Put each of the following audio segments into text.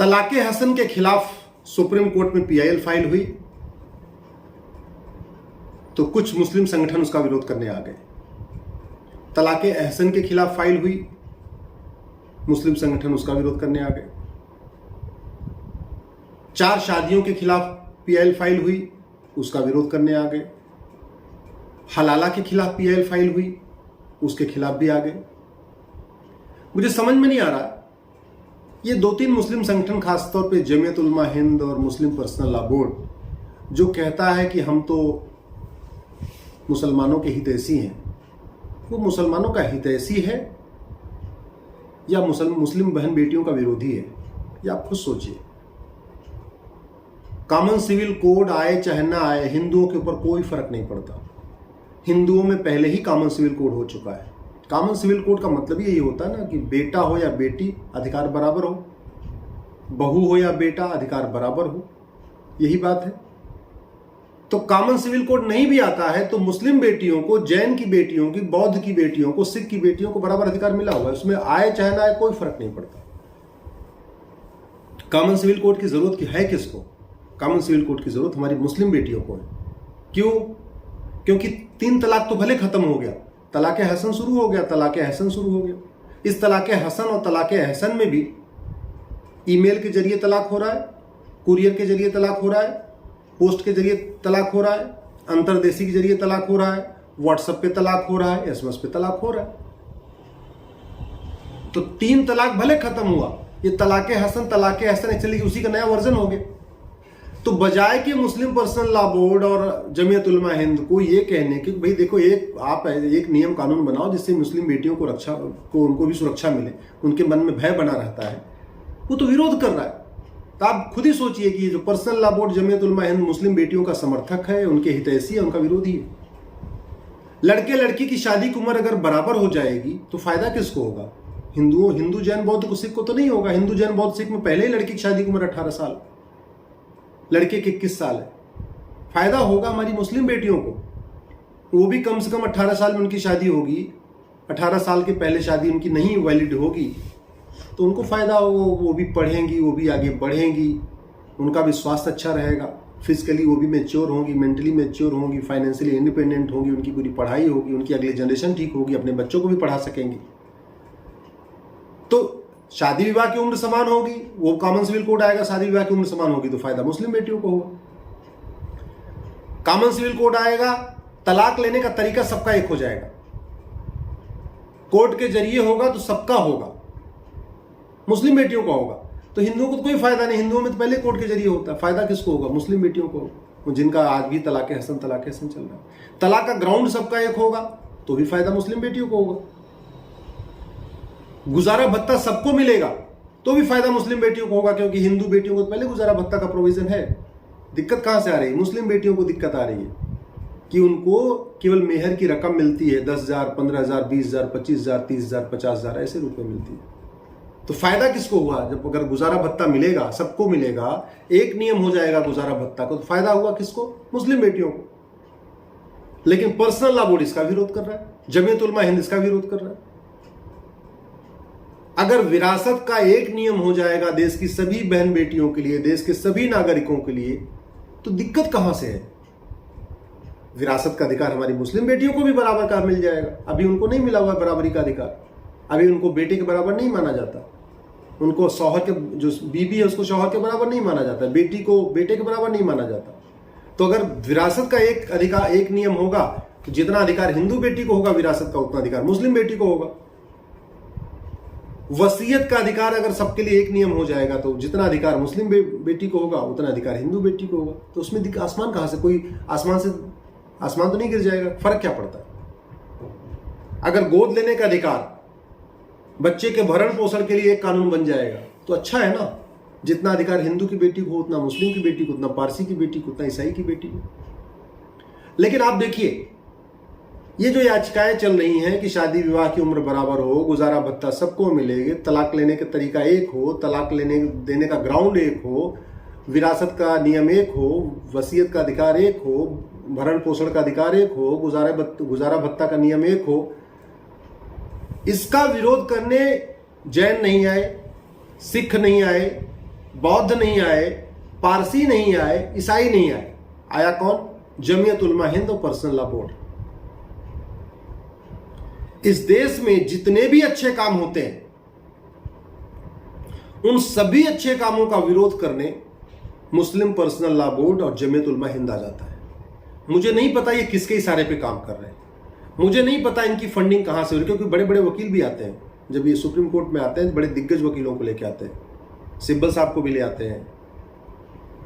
तलाक़े हसन के खिलाफ supreme court में पीआईएल फाइल हुई तो कुछ मुस्लिम संगठन उसका विरोध करने आ गए। तलाक़े अहसन के खिलाफ फाइल हुई, मुस्लिम संगठन उसका विरोध करने आ गए। 4 शादियों के खिलाफ पीआईएल फाइल हुई, उसका विरोध करने आ गए। हलाला के खिलाफ पीआईएल फाइल हुई, उसके खिलाफ भी आ गए। मुझे समझ में नहीं आ रहा, ये 2-3 मुस्लिम संगठन, खासतौर पे जमीयत उलमा हिंद और मुस्लिम पर्सनल लॉ बोर्ड, जो कहता है कि हम तो मुसलमानों के हितैषी हैं, वो मुसलमानों का हितैषी है या मुस्लिम बहन बेटियों का विरोधी है, ये आप खुद सोचिए। कॉमन सिविल कोड आए चाहे ना आए, हिंदुओं के ऊपर कोई फर्क नहीं पड़ता। हिंदुओं में पहले ही कॉमन सिविल कोड हो चुका है। कॉमन सिविल कोड का मतलब यही होता है ना कि बेटा हो या बेटी अधिकार बराबर हो, बहू हो या बेटा अधिकार बराबर हो, यही बात है। तो कॉमन सिविल कोड नहीं भी आता है तो मुस्लिम बेटियों को, जैन की बेटियों की, बौद्ध की बेटियों को, सिख की बेटियों को बराबर अधिकार मिला हुआ है। उसमें आए चाहे ना आए कोई फर्क नहीं पड़ता। कॉमन सिविल कोड की जरूरत है किसको? कॉमन सिविल कोड की जरूरत हमारी मुस्लिम बेटियों को है। क्यों? क्योंकि 3 तलाक तो भले खत्म हो गया, तलाक़े हसन शुरू हो गया, तलाक़े अहसन शुरू हो गया। इस तलाक़े हसन और तलाक़े अहसन में भी ईमेल के जरिए तलाक हो रहा है, कुरियर के जरिए तलाक हो रहा है, पोस्ट के जरिए तलाक हो रहा है, अंतरदेशी के जरिए तलाक हो रहा है, व्हाट्सएप पे तलाक हो रहा है, एसएमएस पे तलाक हो रहा है। तो 3 तलाक भले खत्म हुआ, ये तलाक़े हसन, तलाक़े अहसन एक्चुअली उसी का नया वर्जन हो गया। तो बजाय कि मुस्लिम पर्सनल लॉ बोर्ड और जमीयत उलमा हिंद को ये कहने कि भाई देखो, आप एक नियम कानून बनाओ जिससे मुस्लिम बेटियों को उनको भी सुरक्षा मिले, उनके मन में भय बना रहता है, वो तो विरोध कर रहा है। तो आप खुद ही सोचिए कि जो personal law board, Jamiat Ulama Hind मुस्लिम बेटियों का समर्थक है, उनके हितैषी है, उनका विरोधी है। लड़के लड़की की शादी की उम्र अगर बराबर हो जाएगी तो फायदा किसको होगा? हिंदू जैन बौद्ध को, सिख को तो नहीं होगा। हिंदू जैन बौद्ध सिख में पहले ही लड़की की शादी की उम्र 18 साल, लड़के के 21 साल है। फायदा होगा हमारी मुस्लिम बेटियों को, वो भी कम से कम 18 साल में उनकी शादी होगी। 18 साल के पहले शादी उनकी नहीं वैलिड होगी तो उनको फायदा होगा, वो भी पढ़ेंगी, वो भी आगे बढ़ेंगी, उनका भी स्वास्थ्य अच्छा रहेगा, फिजिकली वो भी मैच्योर होंगी, मेंटली मैच्योर होंगी, फाइनेंशियली इंडिपेंडेंट होंगी, उनकी पूरी पढ़ाई होगी, उनकी अगली जनरेशन ठीक होगी, अपने बच्चों को भी पढ़ा सकेंगी। तो शादी विवाह की उम्र समान होगी, वो कॉमन सिविल कोड आएगा, शादी विवाह की उम्र समान होगी तो फायदा मुस्लिम बेटियों को होगा। कॉमन सिविल कोड आएगा, तलाक लेने का तरीका सबका एक हो जाएगा, कोर्ट के जरिए होगा तो सबका होगा, मुस्लिम बेटियों का होगा। तो हिंदुओं को तो कोई फायदा नहीं, हिंदुओं में तो पहले कोर्ट के जरिए होता है। फायदा किसको होगा? मुस्लिम बेटियों को, जिनका आज भी तलाक़े हसन चल रहा है। तलाक का ग्राउंड सबका एक होगा तो भी फायदा मुस्लिम बेटियों को होगा। गुजारा भत्ता सबको मिलेगा तो भी फायदा मुस्लिम बेटियों को होगा, क्योंकि हिंदू बेटियों को पहले गुजारा भत्ता का प्रोविजन है। दिक्कत कहां से आ रही है? मुस्लिम बेटियों को दिक्कत आ रही है कि उनको केवल मेहर की रकम मिलती है, 10,000, 15,000, 20,000, 25,000, 30,000, 50,000 ऐसे रुपए मिलती है। तो फायदा किसको हुआ? जब अगर गुजारा भत्ता मिलेगा, सबको मिलेगा, एक नियम हो जाएगा गुजारा भत्ता को, तो फायदा हुआ किसको? मुस्लिम बेटियों को। लेकिन पर्सनल लॉ बोर्ड इसका विरोध कर रहा है, जमीयत उलमा हिंद इसका विरोध कर रहा है। अगर विरासत का एक नियम हो जाएगा देश की सभी बहन बेटियों के लिए, देश के सभी नागरिकों के लिए, तो दिक्कत कहां से है? विरासत का अधिकार हमारी मुस्लिम बेटियों को भी बराबर का मिल जाएगा। अभी उनको नहीं मिला हुआ बराबरी का अधिकार, अभी उनको बेटे के बराबर नहीं माना जाता, उनको शौहर के, जो बीबी है उसको शौहर के बराबर नहीं माना जाता, बेटी को बेटे के बराबर नहीं माना जाता। तो अगर विरासत का एक अधिकार, एक नियम होगा तो जितना अधिकार हिंदू बेटी को होगा विरासत का, उतना अधिकार मुस्लिम बेटी को होगा। वसीयत का अधिकार अगर सबके लिए एक नियम हो जाएगा तो जितना अधिकार मुस्लिम बेटी को होगा उतना अधिकार हिंदू बेटी को होगा। तो उसमें आसमान कहां से, कोई आसमान तो नहीं गिर जाएगा, फर्क क्या पड़ता है? अगर गोद लेने का अधिकार, बच्चे के भरण पोषण के लिए एक कानून बन जाएगा तो अच्छा है ना। जितना अधिकार हिंदू की बेटी को, उतना मुस्लिम की बेटी को, उतना पारसी की बेटी को, उतना ईसाई की बेटी को। लेकिन आप देखिए, ये जो याचिकाएं चल रही हैं कि शादी विवाह की उम्र बराबर हो, गुजारा भत्ता सबको मिलेगा, तलाक लेने का तरीका एक हो, तलाक देने का ग्राउंड एक हो, विरासत का नियम एक हो, वसीयत का अधिकार एक हो, भरण पोषण का अधिकार एक हो, गुजारा भत्ता का नियम एक हो, इसका विरोध करने जैन नहीं आए, सिख नहीं आए, बौद्ध नहीं आए, पारसी नहीं आए, ईसाई नहीं आए, आया कौन? जमीयत उलमा हिंद और पर्सनल लॉ बोर्ड। इस देश में जितने भी अच्छे काम होते हैं उन सभी अच्छे कामों का विरोध करने मुस्लिम पर्सनल लॉ बोर्ड और जमीयत उलमा हिंद आ जाता है। मुझे नहीं पता ये किसके इशारे पे काम कर रहे हैं, मुझे नहीं पता इनकी फंडिंग कहां से हो रही, क्योंकि बड़े बड़े वकील भी आते हैं जब ये सुप्रीम कोर्ट में आते हैं, बड़े दिग्गज वकीलों को लेके आते हैं, सिब्बल साहब को भी ले आते हैं।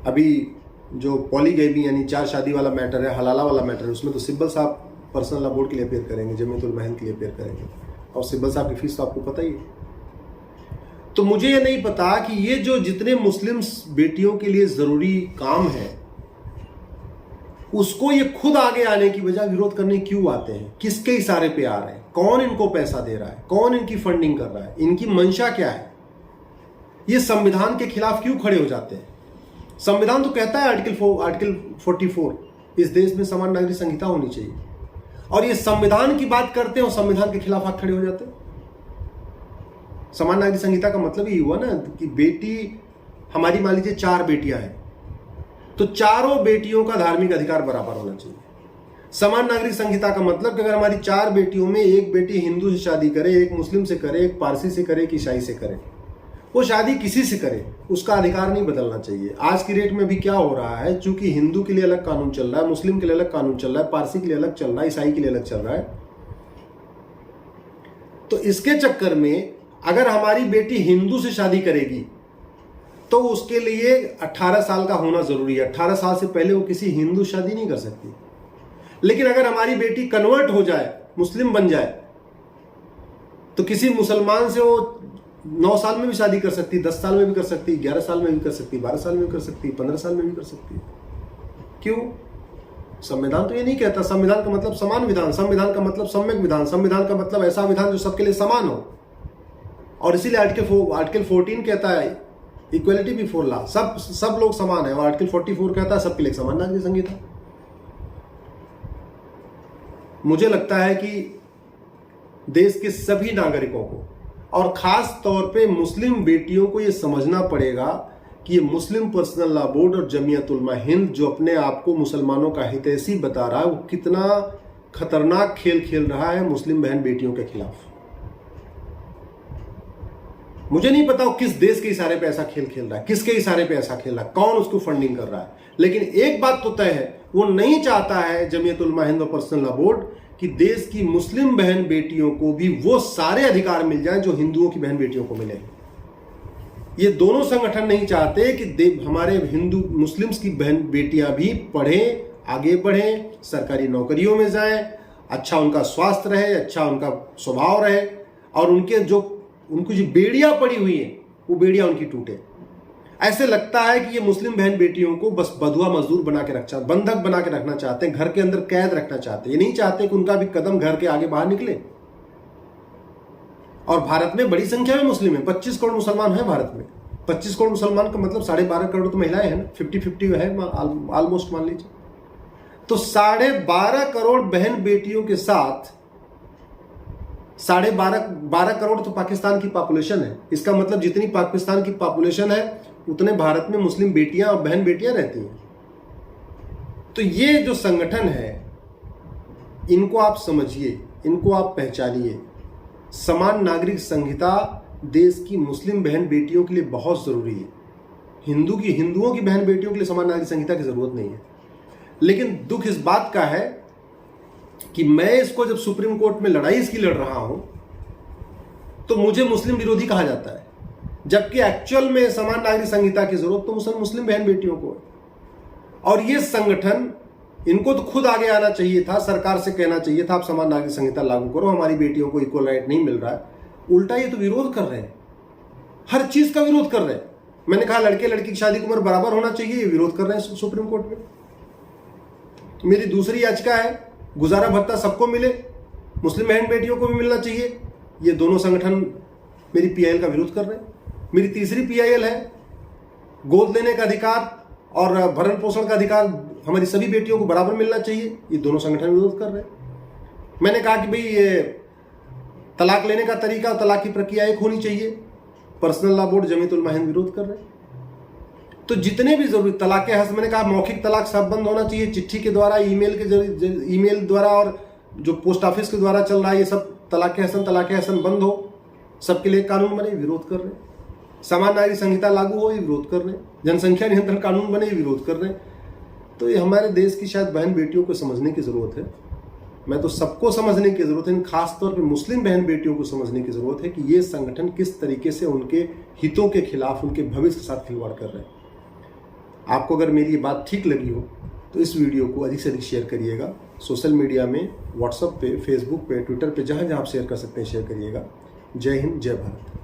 अभी जो पॉलीगैमी यानी 4 शादी वाला मैटर है, हलाला वाला मैटर है, उसमें तो सिब्बल साहब पर्सनल लॉ बोर्ड के लिए अपेयर करेंगे, जमीयत उलमा हिंद के लिए अपेयर करेंगे, और सिब्बल साहब की फीस तो आपको पता ही है। तो मुझे ये नहीं पता कि ये जो जितने मुस्लिम बेटियों के लिए जरूरी काम है उसको ये खुद आगे आने की बजाय विरोध करने क्यों आते हैं, किसके इशारे पे आ रहे हैं, कौन इनको पैसा दे रहा है, कौन इनकी फंडिंग कर रहा है, इनकी मंशा क्या है, ये संविधान के खिलाफ क्यों खड़े हो जाते हैं। संविधान तो कहता है आर्टिकल 44 इस देश में समान नागरिक संहिता होनी चाहिए, और ये संविधान की बात करते हैं और संविधान के खिलाफ आग खड़े हो जाते हैं। समान नागरिक संहिता का मतलब ये हुआ ना कि बेटी, हमारी मान लीजिए 4 बेटियां हैं, तो चारों बेटियों का धार्मिक अधिकार बराबर होना चाहिए। समान नागरिक संहिता का मतलब कि अगर हमारी 4 बेटियों में एक बेटी हिंदू से शादी करे, एक मुस्लिम से करे, एक पारसी से करे, एक ईसाई से करे, वो शादी किसी से करे, उसका अधिकार नहीं बदलना चाहिए। आज की डेट में भी क्या हो रहा है, चूंकि हिंदू के लिए अलग कानून चल रहा है, मुस्लिम के लिए अलग कानून चल रहा है, पारसी के लिए अलग चल रहा है, ईसाई के लिए अलग चल रहा है, तो इसके चक्कर में अगर हमारी बेटी हिंदू से शादी करेगी तो उसके लिए 18 साल का होना जरूरी है। 18 साल से पहले वो किसी हिंदू शादी नहीं कर सकती। लेकिन अगर हमारी बेटी कन्वर्ट हो जाए, मुस्लिम बन जाए, तो किसी मुसलमान से वो 9 साल में भी शादी कर सकती, 10 साल में भी कर सकती, 11 साल में भी कर सकती, 12 साल में भी कर सकती, 15 साल में भी कर सकती। क्यों? संविधान तो ये नहीं कहता। संविधान का मतलब समान विधान, संविधान का मतलब सम्यक विधान, संविधान का मतलब ऐसा विधान जो सबके लिए समान हो, और इसीलिए आर्टिकल 14 कहता है इक्वलिटी बिफोर लॉ, सब लोग समान है, और आर्टिकल 44 कहता है सबके लिए समान नागरिक संहिता। मुझे लगता है कि देश के सभी नागरिकों को और खास तौर पे मुस्लिम बेटियों को यह समझना पड़ेगा कि ये मुस्लिम पर्सनल लॉ बोर्ड और जमीयत उलमा हिंद जो अपने आप को मुसलमानों का हितैषी बता रहा है, वो कितना खतरनाक खेल खेल रहा है मुस्लिम बहन बेटियों के खिलाफ। मुझे नहीं पता वो किस देश के इशारे पे ऐसा खेल खेल रहा है, किसके इशारे पे ऐसा खेल रहा है, कौन उसको फंडिंग कर रहा है। लेकिन एक बात तो तय है, वो नहीं चाहता है जमीयत उलमा हिंद और पर्सनल लॉ बोर्ड कि देश की मुस्लिम बहन बेटियों को भी वो सारे अधिकार मिल जाएं जो हिंदुओं की बहन बेटियों को मिले। ये दोनों संगठन नहीं चाहते कि हमारे हिंदू मुस्लिम्स की बहन बेटियां भी पढ़ें, आगे बढ़ें, सरकारी नौकरियों में जाएं, अच्छा उनका स्वास्थ्य रहे, अच्छा उनका स्वभाव रहे, और उनको जो बेड़ियां पड़ी हुई है वो बेड़ियां उनकी टूटे। ऐसे लगता है कि ये मुस्लिम बहन बेटियों को बस बधुआ मजदूर बना के रखना, बंधक बना के रखना चाहते हैं, घर के अंदर कैद रखना चाहते हैं। ये नहीं चाहते कि उनका भी कदम घर के आगे बाहर निकले। और भारत में बड़ी संख्या में मुस्लिम है, 25 करोड़ मुसलमान हैं भारत में। 25 करोड़ मुसलमान का मतलब 12.5 करोड़ तो महिलाएं हैं ना, 50-50 है ऑलमोस्ट मान लीजिए। तो 12.5 करोड़ बहन बेटियों के साथ 12.5 करोड़ तो पाकिस्तान की पॉपुलेशन है। इसका मतलब जितनी पाकिस्तान की पॉपुलेशन है उतने भारत में मुस्लिम बेटियां और बहन बेटियां रहती हैं। तो ये जो संगठन है, इनको आप समझिए, इनको आप पहचानिए। समान नागरिक संहिता देश की मुस्लिम बहन बेटियों के लिए बहुत जरूरी है। हिंदुओं की बहन बेटियों के लिए समान नागरिक संहिता की जरूरत नहीं है। लेकिन दुख इस बात का है कि मैं इसको जब सुप्रीम कोर्ट में लड़ाई इसकी लड़ रहा हूं तो मुझे मुस्लिम विरोधी कहा जाता है, जबकि एक्चुअल में समान नागरिक संहिता की जरूरत तो मुस्लिम बहन बेटियों को है। और ये संगठन, इनको तो खुद आगे आना चाहिए था, सरकार से कहना चाहिए था आप समान नागरिक संहिता लागू करो, हमारी बेटियों को इक्वल राइट नहीं मिल रहा है। उल्टा ये तो विरोध कर रहे हैं, हर चीज का विरोध कर रहे हैं। मैंने कहा लड़के लड़की की शादी की उम्र बराबर होना चाहिए, ये विरोध कर रहे हैं सुप्रीम कोर्ट में। मेरी दूसरी याचिका है गुजारा भत्ता सबको मिले, मुस्लिम बहन बेटियों को भी मिलना चाहिए, ये दोनों संगठन मेरी पीआईएल का विरोध कर रहे हैं। मेरी तीसरी पीआईएल है गोद लेने का अधिकार और भरण पोषण का अधिकार हमारी सभी बेटियों को बराबर मिलना चाहिए, ये दोनों संगठन विरोध कर रहे हैं। मैंने कहा कि भाई ये तलाक लेने का तरीका और तलाक की प्रक्रिया एक होनी चाहिए, personal law board Jamiat Ulama Hind विरोध कर रहे हैं। तो जितने भी जरूरी तलाक हसन, मैंने कहा मौखिक तलाक सब बंद होना चाहिए, चिट्ठी के द्वारा, ईमेल द्वारा और जो पोस्ट ऑफिस के द्वारा चल रहा है ये सब तलाक हसन बंद हो, सबके लिए कानून बने, विरोध कर रहे हैं। समान नागरिक संहिता लागू हो, ये विरोध कर रहे हैं। जनसंख्या नियंत्रण कानून बने, विरोध कर रहे हैं। तो ये हमारे देश की शायद बहन बेटियों को समझने की जरूरत है। मैं तो सबको समझने की जरूरत है, खासतौर पर मुस्लिम बहन बेटियों को समझने की जरूरत है कि ये संगठन किस तरीके से उनके हितों के खिलाफ, उनके भविष्य के साथ खिलवाड़ कर रहे हैं। आपको अगर मेरी ये बात ठीक लगी हो तो इस वीडियो को अधिक से अधिक शेयर करिएगा। सोशल मीडिया में, व्हाट्सएप पे, फेसबुक पे, ट्विटर पे, जहाँ जहाँ आप शेयर कर सकते हैं शेयर करिएगा। जय हिंद, जय भारत।